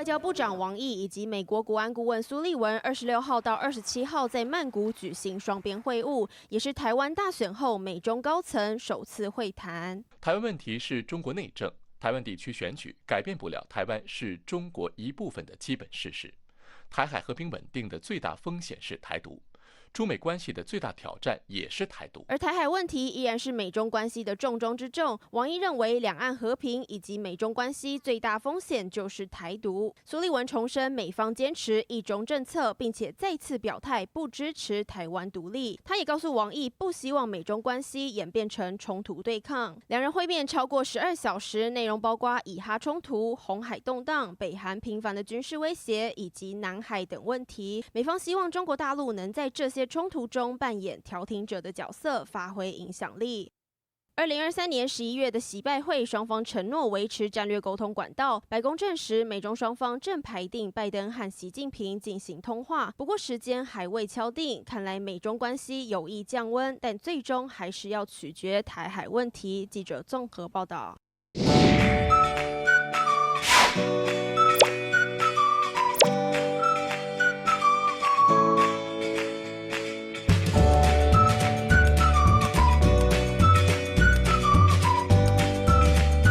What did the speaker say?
外交部长王毅以及美国国安顾问苏利文26号到27号在曼谷举行双边会晤，也是台湾大选后美中高层首次会谈。台湾问题是中国内政，台湾地区选举改变不了台湾是中国一部分的基本事实。台海和平稳定的最大风险是台独。中美关系的最大挑战也是台独，而台海问题依然是美中关系的重中之重。王毅认为，两岸和平以及美中关系最大风险就是台独。苏利文重申美方坚持一中政策，并且再次表态不支持台湾独立。他也告诉王毅，不希望美中关系演变成冲突对抗。两人会面超过12小时，内容包括以哈冲突、红海动荡、北韩频繁的军事威胁以及南海等问题。美方希望中国大陆能在这些冲突中扮演调停者的角色，发挥影响力。2023年11月的习拜会，双方承诺维持战略沟通管道。白宫证实，美中双方正排定拜登和习近平进行通话，不过时间还未敲定。看来美中关系有意降温，但最终还是要取决台海问题。记者综合报道。